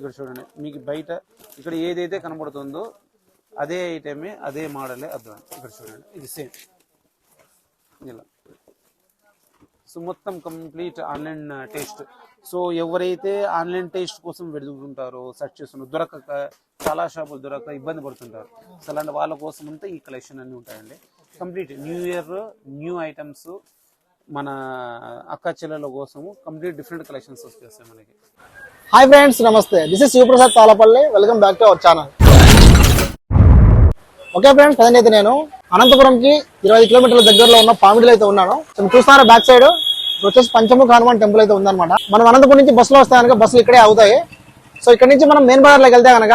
ఇక్కడ చూడండి, మీకు బయట ఇక్కడ ఏదైతే కనబడుతుందో అదే ఐటమే, అదే మోడలే అర్థం. ఇక్కడ చూడండి, ఇది సేమ్ ఇలా. సో మొత్తం కంప్లీట్ ఆన్లైన్ టేస్ట్. సో ఎవరైతే ఆన్లైన్ టేస్ట్ కోసం వెతుకుంటారో, సెర్చ్ చేస్తున్నారు, దొరకక చాలా షాపులు దొరకక ఇబ్బంది పడుతుంటారు. సో అలాంటి వాళ్ళ కోసం అంతా ఈ కలెక్షన్ అన్ని ఉంటాయండి. Complete new year new items, మన అక్క చెల్లెల కోసము కంప్లీట్ డిఫరెంట్ కలెక్షన్స్ వచ్చేస్తాయి మనకి. హాయ్ ఫ్రెండ్స్, నమస్తే. This is Shivaprasad Talapalli. Welcome back to our channel. Okay friends, present అయితే నేను అనంతపురంకి 25 కిలోమీటర్ల దగ్గరలో ఉన్న పామిడిలో అయితే ఉన్నాను. చూస్తున్నారు బ్యాక్ సైడ్ వచ్చేసి పంచముఖ హనుమాన్ టెంపుల్ అయితే ఉందన్నమాట. మనం అనంతపురం నుంచి బస్సులో వస్తే కనుక బస్సులు ఇక్కడే అవుతాయి. సో ఇక్కడ నుంచి మనం మెయిన్ బజార్లోకి వెళ్తే కనుక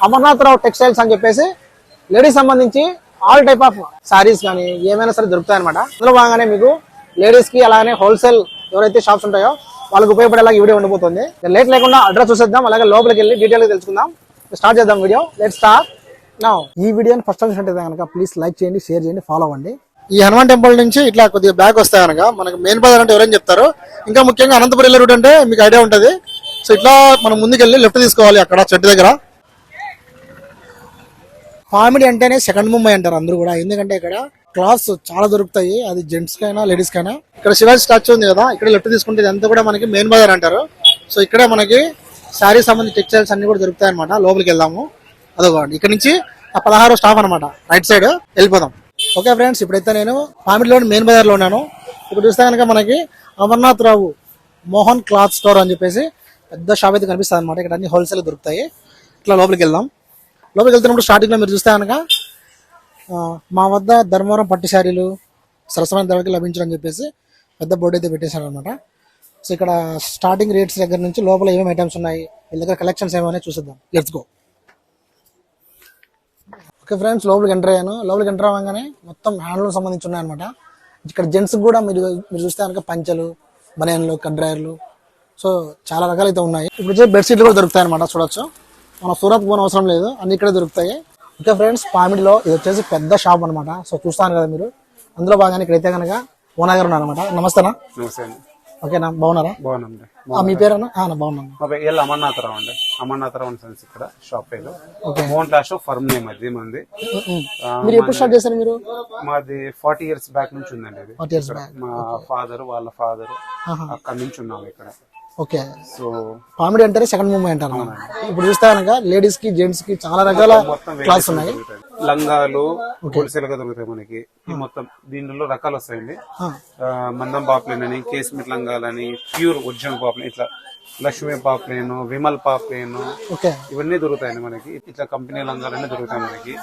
అమర్నాథరావు టెక్స్టైల్స్ అని చెప్పేసి లేడీస్ సంబంధించి ఆల్ టైప్ ఆఫ్ సారీస్ కానీ ఏమైనా సరే దొరుకుతాయి అనమాట. అందులో భాగంగానే మీకు లేడీస్ కి అలానే హోల్సేల్ ఎవరైతే షాప్స్ ఉంటాయో వాళ్ళకి ఉపయోగపడేలాగా ఈ వీడియో ఉండబోతుంది. లేట్ లేకుండా అడ్రస్ చూసేద్దాం, అలాగే లోపలికి వెళ్ళి డీటెయిల్ గా తెలుసుకుందాం. స్టార్ట్ చేద్దాం వీడియో. Let's start now. ఈ వీడియోని ఫస్ట్ చూసినట్టయితే కనుక ప్లీజ్ లైక్ చేయండి, షేర్ చేయండి, ఫాలో అవ్వండి. ఈ హనుమాన్ టెంపుల్ నుంచి ఇట్లా కొద్దిగా బ్యాక్ వస్తాయి కనుక మనకి మెయిన్ బజార్ అంటే ఎవరైనా చెప్తారు. ఇంకా ముఖ్యంగా అనంతపురం వెళ్ళే రూట్ అంటే మీకు ఐడియా ఉంటుంది. సో ఇట్లా మనం ముందుకెళ్ళి లెఫ్ట్ తీసుకోవాలి. అక్కడ చెట్టు దగ్గర పామిడి అంటేనే సెకండ్ ముంబై అంటారు అందరూ కూడా. ఎందుకంటే ఇక్కడ క్లాత్స్ చాలా దొరుకుతాయి, అది జెంట్స్ కైనా లేడీస్ కైనా. ఇక్కడ శివాజీ స్టాచ్యూ ఉంది కదా, ఇక్కడ లెఫ్ట్ తీసుకుంటే ఇదంతా కూడా మనకి మెయిన్ బజార్ అంటారు. సో ఇక్కడే మనకి శారీస్ సంబంధించి టెక్స్టైల్స్ అన్ని కూడా దొరుకుతాయి అనమాట. లోపలికి వెళ్దాము. అదొకటి ఇక్కడ నుంచి 16వ స్టాప్ అనమాట, రైట్ సైడ్ వెళ్ళిపోదాం. ఓకే ఫ్రెండ్స్, ఇప్పుడైతే నేను పామిడిలోని మెయిన్ బజార్ లో ఉన్నాను. ఇప్పుడు చూస్తే కనుక మనకి అమర్నాథరావు మోహన్ క్లాత్ స్టోర్ అని చెప్పేసి పెద్ద షాప్ అయితే కనిపిస్తుంది అనమాట. ఇక్కడ అన్ని హోల్సేల్ దొరుకుతాయి. ఇట్లా లోపలికి వెళ్దాం. లోపలికి వెళ్తున్నప్పుడు స్టార్టింగ్ లో మీరు చూస్తే కనుక మా వద్ద ధర్మవరం పట్టు శారీలు సరసమైన ధరకి లభించని చెప్పేసి పెద్ద బోర్డు అయితే పెట్టేశారు అనమాట. సో ఇక్కడ స్టార్టింగ్ రేట్స్ దగ్గర నుంచి లోపల ఏమేమి ఐటమ్స్ ఉన్నాయి, వీళ్ళ దగ్గర కలెక్షన్స్ ఏమైనా చూసిద్దాం. Let's go. ఓకే ఫ్రెండ్స్, లోపలికి ఎంటర్ అయ్యాను. లోపలికి ఎంటర్ అవ్వగానే మొత్తం హ్యాండ్లూమ్ సంబంధించి ఉన్నాయన్నమాట. ఇక్కడ జెంట్స్ కూడా మీరు చూస్తే కనుక పంచలు, బనియన్లు, కడ్రాయర్లు, సో చాలా రకాలు అయితే ఉన్నాయి. ఇప్పుడు బెడ్షీట్లు కూడా దొరుకుతాయి అనమాట. చూడొచ్చు, మనం సూరత్ పోని అవసరం లేదు, అన్ని ఇక్కడే దొరుకుతాయి. ఓకే ఫ్రెండ్స్, పామిడిలో ఇది వచ్చేసి పెద్ద షాప్ అనమాట. సో చూస్తాను కదా మీరు. అందులో బాగానే ఇక్కడైతే కనుక ఓనర్ గారు ఉన్నారనమాట. నమస్తేనా? నమస్తే. ఓకేనా, బాగున్నారా? బాగున్నాండి. మీ పేరేనా? బాగున్నాను. అమర్నాథరావు అండి. అమర్నాథరావు అని ఇక్కడ షాప్ పేరు. మోహన్ క్లాస్ ఫర్మ్ నేమ్ అది మంది. మీరు ఎప్పుడు స్టార్ట్ చేశారు? మీరు మాది 40 years బ్యాక్ నుంచి ఉందండి. అది 40 years బ్యాక్. మా ఫాదర్ వాళ్ళ ఫాదర్ అక్కడ నుంచి ఉన్నాము ఇక్కడ. ఓకే. సో పామిడి అంటారు సెకండ్ మూవ్ అంటారు. ఇప్పుడు చూస్తే కనుక లేడీస్ కి జెంట్స్ కి చాలా రకాల క్లాత్స్ ఉన్నాయి. లంగాలు హోల్సేల్ గా దొరుకుతాయి మనకి. ఈ మొత్తం దీనిలో రకాలు వస్తాయండి. మందం పాప్లేన్ అని, కేస్మిట్ లంగాలని, ప్యూర్ ఒరిజినల్ పాప్లేన్, ఇట్లా లక్ష్మీ పాప్లేను, విమల్ పాప్లేను, ఇవన్నీ దొరుకుతాయండి మనకి. ఇట్లా కంపెనీ లంగాలన్నీ దొరుకుతాయి మనకి.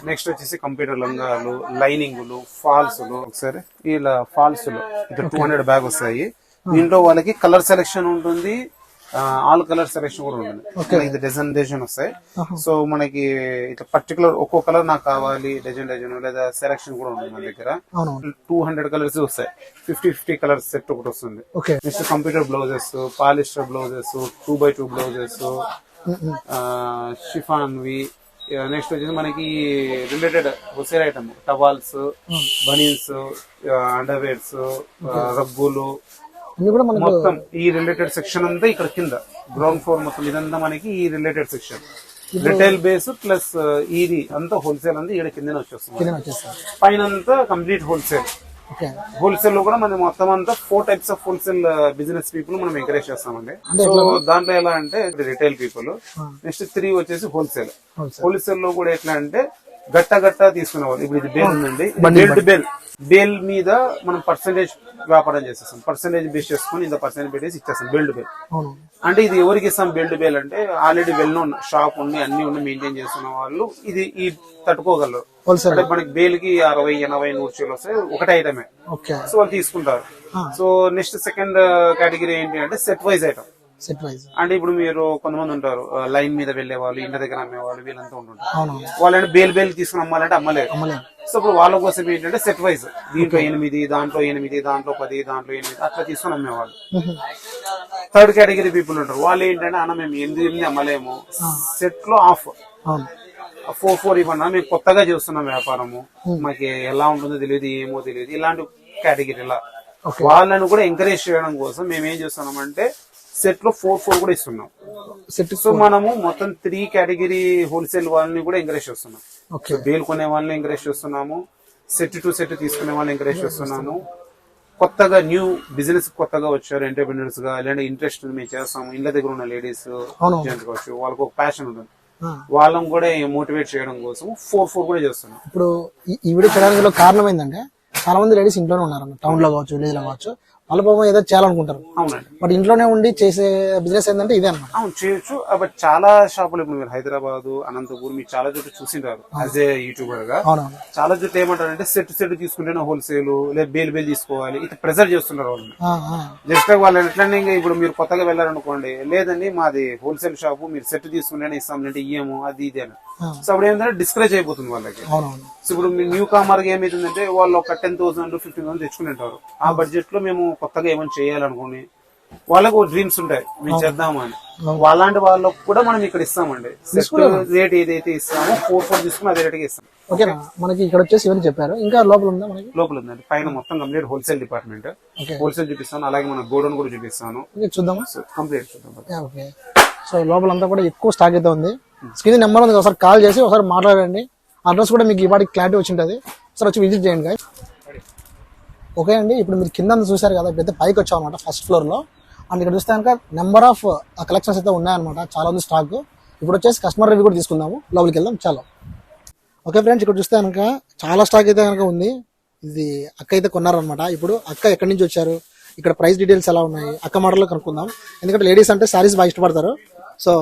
నెక్స్ట్ వచ్చేసి కంప్యూటర్ లంగాలు, లైనింగులు, ఫాల్స్లు. ఒకసారి ఇలా ఫాల్స్లు ఇట్లా 200 బ్యాగ్ వస్తాయి. దీంట్లో వాళ్ళకి కలర్ సెలెక్షన్ ఉంటుంది, ఆల్ కలర్ సెలెక్షన్ కూడా ఉంటుంది. ఇది డజన్ వస్తాయి. సో మనకి ఇట్లా పర్టికులర్ ఒక్కో కలర్ నాకు కావాలి డజన్ లేదా సెలెక్షన్ కూడా ఉంటుంది మన దగ్గర. 200 కలర్స్ వస్తాయి. 50 కలర్స్ సెట్ ఒకటి వస్తుంది. Next computer blouses, polyester blouses, 2x2 blouses, chiffon వి. నెక్స్ట్ వచ్చేసి మనకి రిలేటెడ్ హోల్సేల్ ఐటమ్ టవాల్స్, బనీన్స్, అండర్వేర్స్, రగ్గులు, మొత్తం ఈ రిలేటెడ్ సెక్షన్ అంతా ఇక్కడ కింద గ్రౌండ్ ఫ్లోర్ మొత్తం ఇదంతా మనకి ఈ related section. Retail base plus ఇది అంతా హోల్సేల్ అంతా ఇక్కడ కింద వచ్చేస్తుంది. పైన అంతా కంప్లీట్ హోల్సేల్. హోల్సేల్ లో కూడా మనం మొత్తం అంతా 4 types of wholesale business people మనం ఎంకరేజ్ చేస్తామండి. సో దాంట్లో ఎలా అంటే రిటైల్ పీపుల్, నెక్స్ట్ 3 వచ్చేసి హోల్సేల్. హోల్సేల్ లో కూడా ఎట్లా అంటే గట్ట తీసుకునే వాళ్ళు. ఇప్పుడు ఇది బేల్ ఉందండి, బేల్ మీద మనం పర్సెంటేజ్ వ్యాపారం చేసేస్తాం. పర్సెంటేజ్ బేస్ చేసుకుని ఇంత పర్సెంటేజ్ పెట్టేసి ఇచ్చేస్తాం. బెల్డ్ బేల్ అంటే ఇది ఎవరికి ఇస్తాం? బెల్డ్ బేల్ అంటే ఆల్రెడీ వెల్ ఉన్న షాప్ ఉండి అన్ని ఉండి మెయింటైన్ చేస్తున్న వాళ్ళు ఇది ఈ తట్టుకోగలరు. అంటే మనకి బేల్ కి 60, 80, 100 చీరలు వస్తాయి ఒకటే ఐటమే. సో వాళ్ళు తీసుకుంటారు. సో నెక్స్ట్ సెకండ్ కేటగిరీ ఏంటి అంటే సెట్ వైజ్ ఐటమ్. అంటే ఇప్పుడు మీరు కొంతమంది ఉంటారు లైన్ మీద వెళ్లే వాళ్ళు, ఇంటి దగ్గర అమ్మేవాళ్ళు, వీళ్ళంతా ఉంటుంటారు. వాళ్ళని బేల్ తీసుకుని అమ్మాలంటే అమ్మలేరు. సో ఇప్పుడు వాళ్ళ కోసం ఏంటంటే సెట్ వైజ్, దీంట్లో 8, దాంట్లో 8, దాంట్లో 10, దాంట్లో 8 అట్లా తీసుకుని అమ్మేవాళ్ళు. థర్డ్ కేటగిరీ పీపుల్ ఉంటారు. వాళ్ళు ఏంటంటే అన్న మేము 8 అమ్మలేము, సెట్ లో ఆఫ్ 4 ఇవ్వన్నా, మేము కొత్తగా చేస్తున్నాం వ్యాపారము, మాకు ఎలా ఉంటుందో తెలియదు, ఏమో తెలియదు, ఇలాంటి కేటగిరీలా వాళ్ళని కూడా ఎంకరేజ్ చేయడం కోసం మేము ఏం చేస్తున్నామంటే సెట్ లో 4 కూడా ఇస్తున్నాం. సెట్ సో మనము మొత్తం 3 కేటగిరీ హోల్సేల్ వాళ్ళని కూడా ఎంకరేజ్ చేస్తున్నాం. ఓకే. బేల్ కొనే వాళ్ళని ఎంకరేజ్ చేస్తున్నాము, సెట్ టు సెట్ తీసుకునే వాళ్ళని ఎంకరేజ్ చేస్తున్నాము. కొత్తగా న్యూ బిజినెస్ కొత్తగా వచ్చారు ఎంటర్ప్రినర్స్ గా, ఇలాంటి ఇంట్రెస్ట్ మేము చేస్తాము, ఇళ్ళ దగ్గర ఉన్న లేడీస్ జెంట్స్ కావచ్చు, వాళ్ళకి ఒక ప్యాషన్ ఉంటుంది, వాళ్ళని కూడా మోటివేట్ చేయడం కోసం 4 కూడా చేస్తున్నాం. ఇప్పుడు ఈ వీడియో చేయడానికి కారణం ఏంటంటే చాలా మంది లేడీస్ ఇంట్లోనే ఉన్నారు, టౌన్ లో కావచ్చు, విలేజ్ లో కావచ్చు, వాళ్ళ పాపం ఏదో చేయాలనుకుంటారు. అవునండి. బట్ ఇంట్లోనే ఉండి చేసే బిజినెస్ ఏంటంటే ఇదే అన్నమాట. అవును, చేయొచ్చు. బట్ చాలా షాపులు ఇప్పుడు మీరు హైదరాబాద్, అనంతపూర్ మీరు చాలా చోట్ల చూసింటారు. యాజ్ ఏ యూట్యూబర్ గా చాలా చోట్ల ఏమంటారంటే సెట్ తీసుకుంటేనే హోల్సేల్, లేదా బేల్ తీసుకోవాలి, ఇది ప్రెజర్ చేస్తున్నారు వాళ్ళని. జస్ట్ వాళ్ళు ఎట్లనే ఇప్పుడు మీరు కొత్తగా వెళ్ళారనుకోండి, లేదండి మాది హోల్సేల్ షాపు, మీరు సెట్ తీసుకుంటేనే ఇస్తాం అంటే ఇయ్యము, అది ఇది అని. సో అప్పుడు ఏంటంటే డిస్కరేజ్ అయిపోతుంది వాళ్ళకి. సో ఇప్పుడు న్యూ కామర్ గా ఏమైతుందంటే వాళ్ళు ఒక 10,000 15,000 తెచ్చుకుంటారు. ఆ బడ్జెట్ లో మేము కొత్తగా ఏమైనా చేయాలనుకుని వాళ్ళకు డ్రీమ్స్ ఉంటాయి, మేము చేద్దాము అని. వాళ్ళంటి వాళ్ళకు కూడా మనం ఇక్కడ ఇస్తామండి. రేట్ ఏదైతే ఇస్తామో 4 తీసుకుని అదే రేట్ ఇస్తాం. ఓకేనా. మనకి ఇక్కడ వచ్చేసి ఇవన్నీ చెప్పారు, ఇంకా లోపల ఉందా? మనకి లోపల ఉందండి, పైన మొత్తం కంప్లీట్ హోల్సేల్ డిపార్ట్మెంట్. హోల్సేల్ చూపిస్తాను, అలాగే మన గోడౌన్ కూడా చూపిస్తాను. చూద్దామా? కంప్లీట్ చూద్దాం. ఓకే. సో లోపలంతా కూడా ఎక్కువ స్టాక్ అయితే ఉంది. స్క్రీన్ నెంబర్ ఉంది, ఒకసారి కాల్ చేసి ఒకసారి మాట్లాడండి. అడ్రస్ కూడా మీకు ఇవాటికి క్లారిటీ వచ్చి ఉంటుంది, ఒకసారి వచ్చి విజిట్ చేయండి guys. ఓకే అండి, ఇప్పుడు మీరు కింద చూసారు కదా, పెద్ద పైకి వచ్చాం అనమాట ఫస్ట్ ఫ్లోర్ లో. అండ్ ఇక్కడ చూస్తే కనుక నెంబర్ ఆఫ్ కలెక్షన్స్ అయితే ఉన్నాయన్నమాట, చాలా ఉంది స్టాక్. ఇప్పుడు వచ్చేసి కస్టమర్ రివ్యూ కూడా తీసుకుందాము, లోపలికి వెళ్దాం. చాలా ఓకే ఫ్రెండ్స్, ఇక్కడ చూస్తే కనుక చాలా స్టాక్ అయితే కనుక ఉంది. ఇది అక్క అయితే కొన్నారనమాట. ఇప్పుడు అక్క ఎక్కడి నుంచి వచ్చారు, ఇక్కడ ప్రైస్ డీటెయిల్స్ ఎలా ఉన్నాయి, అక్క మోడల్లో కనుక్కుందాం. ఎందుకంటే లేడీస్ అంటే సారీస్ బాగా ఇష్టపడతారు. సో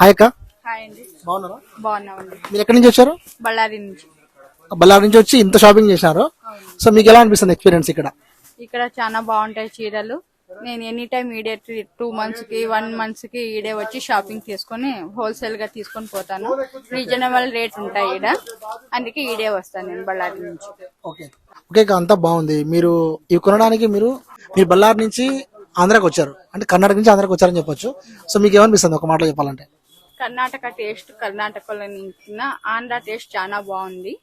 హాయ్ అక్క. బాగున్నారా? బాగున్నామండి. మీరు ఎక్కడి నుంచి వచ్చారు? బళ్ళారి నుంచి. బళ్ళారి నుంచి వచ్చి ఇంత షాపింగ్ చేశారు. సో మీకు ఎలా అనిపిస్తుంది ఎక్స్పీరియన్స్ ఇక్కడ? ఇక్కడ చాలా బాగుంటాయి చీరలు. నేను ఎనీ టైం ఈడే 2 months కి 1 month కి ఈడే వచ్చి షాపింగ్ చేసుకుని హోల్సేల్ గా తీసుకొని పోతాను. రీజనబుల్ రేట్ ఉంటాయి ఈడ, అందుకే ఈడే వస్తాను నేను బళ్ళారి నుంచి. ఓకే ఓకే, అంతా బాగుంది. మీరు ఇవి కొనడానికి మీరు బళ్ళారి నుంచి ఆంధ్రాకి వచ్చారు, అంటే కర్ణాటక నుంచి ఆంధ్రాకి వచ్చారని చెప్పొచ్చు. సో మీకు ఏమనిపిస్తుంది ఒక మాటలో చెప్పాలంటే? కర్ణాటక టేస్ట్ కర్ణాటకలో నుంచి ఆంధ్ర టేస్ట్ చాలా బాగుంది.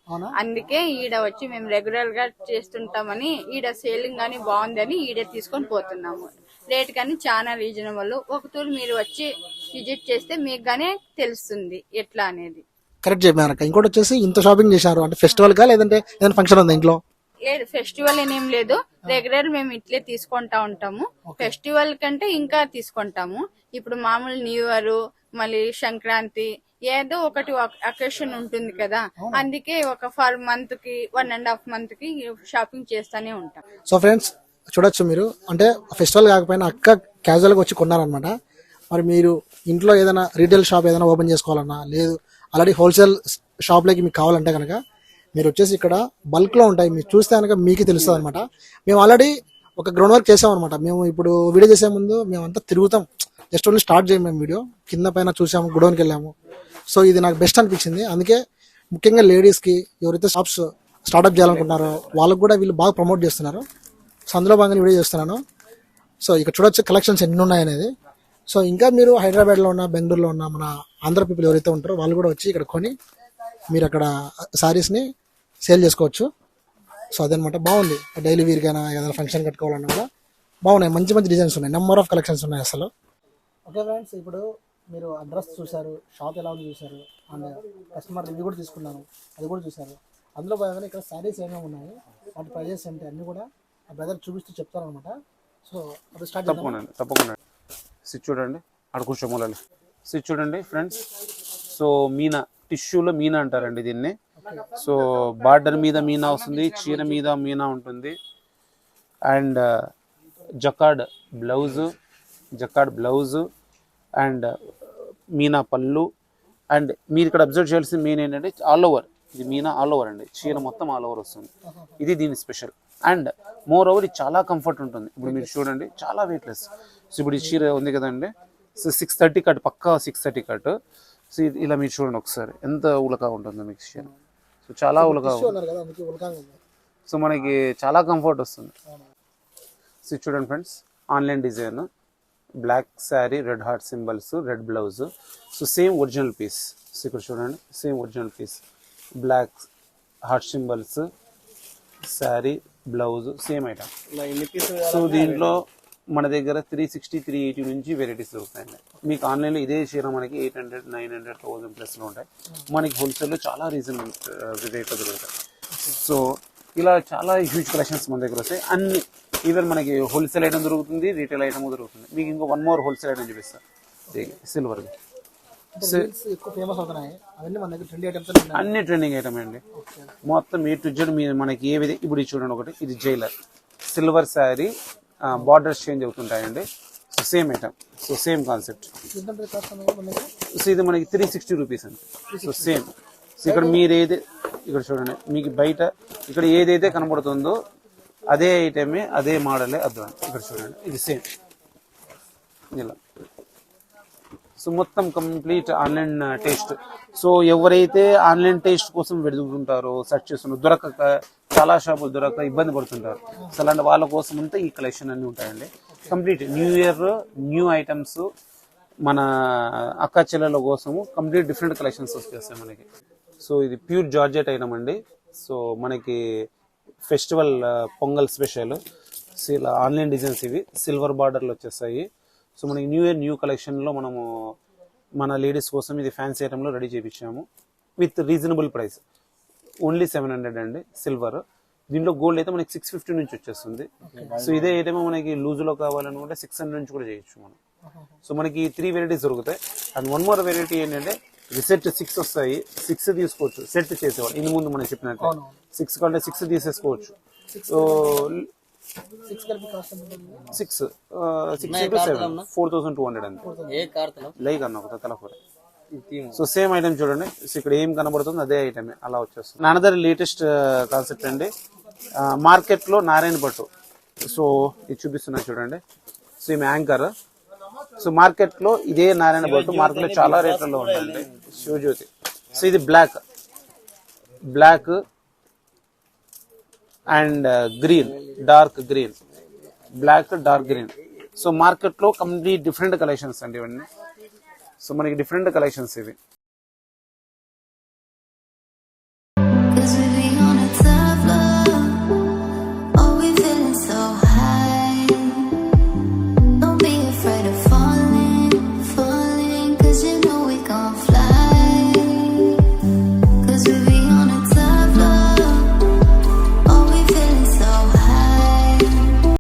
అందుకే ఈడ వచ్చి మేము రెగ్యులర్ గా చేస్తుంటామని, ఈడ సేలింగ్ గానీ బాగుందని ఈడే తీసుకొని పోతున్నాము. రేట్ కానీ చాలా రీజనబుల్. ఒకతూరు మీరు వచ్చి విజిట్ చేస్తే మీకు గానే తెలుస్తుంది ఎట్లా అనేది. కరెక్ట్ చెప్పారు. ఇంకోటి వచ్చేసి ఇంత షాపింగ్ చేశారు అంటే ఫెస్టివల్ గా, లేదంటే ఏదైనా ఫంక్షన్ ఉందా ఇంట్లో? లేదు, ఫెస్టివల్ ఏం లేదు, రెగ్యులర్ మేము ఇట్లే తీసుకుంటా ఉంటాము. ఫెస్టివల్ కంటే ఇంకా తీసుకుంటాము. ఇప్పుడు మామూలు న్యూ ఇయర్, మళ్ళీ సంక్రాంతి, ఏదో ఒకటి అకేషన్ ఉంటుంది కదా, అందుకే ఒక 4 month కి 1.5 month కి షాపింగ్ చేస్తానే ఉంటాం. సో ఫ్రెండ్స్ చూడొచ్చు మీరు, అంటే ఫెస్టివల్ కాకపోయినా అక్క క్యాజువల్ గా వచ్చి కొన్నారనమాట. మరి మీరు ఇంట్లో ఏదైనా రీటైల్ షాప్ ఏదైనా ఓపెన్ చేసుకోవాలన్నా, లేదు ఆల్రెడీ హోల్సేల్ షాప్ లోకి మీకు కావాలంటే కనుక మీరు వచ్చేసి ఇక్కడ బల్క్ లో ఉంటాయి, మీరు చూస్తే కనుక మీకు తెలుస్తుంది అనమాట. మేము ఆల్రెడీ ఒక గ్రౌండ్ వర్క్ చేసాం అనమాట. మేము ఇప్పుడు వీడియో చేసే ముందు మేమంతా తిరుగుతాం, జస్ట్ ఓన్లీ స్టార్ట్ చేయం మేము వీడియో, కింద పైన చూసాము, గుడౌన్కి వెళ్ళాము. సో ఇది నాకు బెస్ట్ అనిపించింది. అందుకే ముఖ్యంగా లేడీస్కి ఎవరైతే షాప్స్ స్టార్ట్అప్ చేయాలనుకుంటున్నారో వాళ్ళకు కూడా వీళ్ళు బాగా ప్రమోట్ చేస్తున్నారు. సో అందులో భాగంగా వీడియో చేస్తున్నాను. సో ఇక్కడ చూడొచ్చు కలెక్షన్స్ ఎన్ని ఉన్నాయి అనేది. సో ఇంకా మీరు హైదరాబాద్లో ఉన్న, బెంగళూరులో ఉన్న మన ఆంధ్ర పీపుల్ ఎవరైతే ఉంటారో వాళ్ళు కూడా వచ్చి ఇక్కడ కొని మీరు అక్కడ శారీస్ని సేల్ చేసుకోవచ్చు. సో అదనమాట, బాగుంది. డైలీ వీర్కైనా ఏదైనా ఫంక్షన్ కట్టుకోవాలన్నా కూడా బాగున్నాయి, మంచి మంచి డిజైన్స్ ఉన్నాయి, నెంబర్ ఆఫ్ కలెక్షన్స్ ఉన్నాయి అసలు. ఓకే ఫ్రెండ్స్, ఇప్పుడు మీరు అడ్రస్ చూశారు, షాప్ ఎలా ఉంది చూశారు, అండ్ కస్టమర్ రివ్యూ కూడా తీసుకున్నాను, అది కూడా చూశారు. అందులో భాగంగా ఇక్కడ శారీస్ ఏమేమి ఉన్నాయి, వాటి ప్రైజెస్ ఏంటి అన్నీ కూడా ఆ బ్రదర్ చూపిస్తూ చెప్తారనమాట. సో అది స్టార్ట్ తప్పకుండా స్టిచ్ చూడండి, అక్కడ కూర్చోమూలాలి స్టిచ్ చూడండి ఫ్రెండ్స్. సో మీనా, టిష్యూలో మీనా అంటారండి దీన్ని. సో బార్డర్ మీద మీనా వస్తుంది, చీర మీద మీనా ఉంటుంది, and jacquard blouse and Meena పళ్ళు. అండ్ మీరు ఇక్కడ అబ్జర్వ్ చేయాల్సింది మెయిన్ ఏంటంటే ఆల్ ఓవర్, ఇది మీనా ఆల్ ఓవర్ అండి, చీర మొత్తం ఆల్ ఓవర్ వస్తుంది, ఇది దీని స్పెషల్. అండ్ మోర్ ఓవర్ ఇది చాలా కంఫర్ట్ ఉంటుంది. ఇప్పుడు మీరు చూడండి, చాలా వెయిట్లెస్. సో ఇప్పుడు ఈ చీర ఉంది కదండి, సో 630 కట్, పక్కా 630 కట్. సో ఇలా మీరు చూడండి ఒకసారి ఎంత ఉలకా ఉంటుందో మీకు చీర. సో చాలా ఉలకా ఉంటుంది, సో మనకి చాలా కంఫర్ట్ వస్తుంది. సో చూడండి friends, online design, black sari, red heart symbols, red blouse. So same original piece. So ఇక్కడ చూడండి, same original piece, black heart symbols, sari, blouse, same item. So దీంట్లో మన దగ్గర 360, 380 నుంచి వెరైటీస్ దొరుకుతాయండి. మీకు ఆన్లైన్లో ఇదే చీర మనకి 800, 900, 1000 ప్లస్లో ఉంటాయి. మనకి హోల్సేల్లో చాలా రీజనబుల్ రేట్లో దొరుకుతాయి. సో ఇలా చాలా హ్యూజ్ కలెక్షన్స్ మన దగ్గర వస్తాయి. అన్ని ఈవెన్ మనకి హోల్సేల్ ఐటమ్ దొరుకుతుంది, రీటైల్ ఐటమ్ దొరుకుతుంది. మీకు ఇంకో 1 more హోల్సేల్ ఐటమ్ చూపిస్తాను. సిల్వర్ ఎక్కువ ఫేమస్ అవుతున్నాయి అవన్నీ మన దగ్గర ట్రెండీ ఐటమ్స్ అన్ని ట్రెండింగ్ ఐటమ్ అండి. మొత్తం ఏ టు జెడ్ మీరు మనకి ఏ విధంగా ఇప్పుడు చూడండి. ఒకటి ఇది jailer silver sari, borders change అవుతుంటాయండి. So same item, so same concept. So ఇది మనకి 360 రూపీస్ అండి. So same. సో ఇక్కడ మీరు ఇక్కడ చూడండి, మీకు బయట ఇక్కడ ఏదైతే కనబడుతుందో అదే ఐటమే, అదే మోడలే అర్థం. ఇక్కడ చూడండి, ఇది సేమ్ ఇలా. సో మొత్తం కంప్లీట్ ఆన్లైన్ టేస్ట్. సో ఎవరైతే ఆన్లైన్ టేస్ట్ కోసం వెతుకుతుంటారో, సెర్చ్ చేస్తున్నారు, దొరకక చాలా షాపులు దొరకక ఇబ్బంది పడుతుంటారు. సో అలాంటి వాళ్ళ కోసం అంతా ఈ కలెక్షన్ అన్ని ఉంటాయండి. Complete new year new items, మన అక్క చెల్లెల కోసము కంప్లీట్ డిఫరెంట్ కలెక్షన్స్ వచ్చేస్తాయి మనకి. సో ఇది ప్యూర్ జార్జెట్ ఐటమ్ అండి. సో మనకి ఫెస్టివల్ పొంగల్ స్పెషల్. సో ఇలా ఆన్లైన్ డిజైన్స్ ఇవి సిల్వర్ బార్డర్లు వచ్చేస్తాయి. సో మనకి న్యూ ఇయర్ న్యూ కలెక్షన్లో మనము మన లేడీస్ కోసం ఇది ఫ్యాన్సీ ఐటెంలో రెడీ చేయించాము విత్ రీజనబుల్ ప్రైస్. ఓన్లీ 700 అండి సిల్వర్. దీంట్లో గోల్డ్ అయితే మనకి 650 నుంచి వచ్చేస్తుంది. సో ఇదే ఐటమ్ మనకి లూజ్లో కావాలనుకుంటే 600 నుంచి కూడా చేయొచ్చు మనం. సో మనకి 3 వెరైటీస్ దొరుకుతాయి. అండ్ 1 more వెరైటీ ఏంటంటే ఇది సెట్ 6 వస్తాయి. 6 తీసుకోవచ్చు సెట్ చేసేవాళ్ళు. ఇందు ముందు మనం చెప్పినట్టు 6 కంటే 6 తీసేసుకోవచ్చు. సో 6 into 7 4200 అంతే. లైక్ అన్న ఒక తలఫోర. సో సేమ్ ఐటమ్ చూడండి. సో ఇక్కడ ఏం కనబడుతుంది అదే ఐటమే అలా వచ్చేస్తుంది. అనదర్ లేటెస్ట్ కాన్సెప్ట్ అండి. మార్కెట్ లో నారాయణ పట్టు. సో ఇది చూపిస్తున్నా చూడండి. సో ఈమె యాంకర్. సో మార్కెట్ లో ఇదే నారాయణ పట్టు మార్కెట్ లో చాలా రేట్లలో ఉందండి. శివజ్యోతి. సో ఇది black and green, dark green, black dark green. So market లో కంప్లీట్ డిఫరెంట్ కలెక్షన్స్ అండి ఇవన్నీ. సో మనకి డిఫరెంట్ కలెక్షన్స్ ఇవి.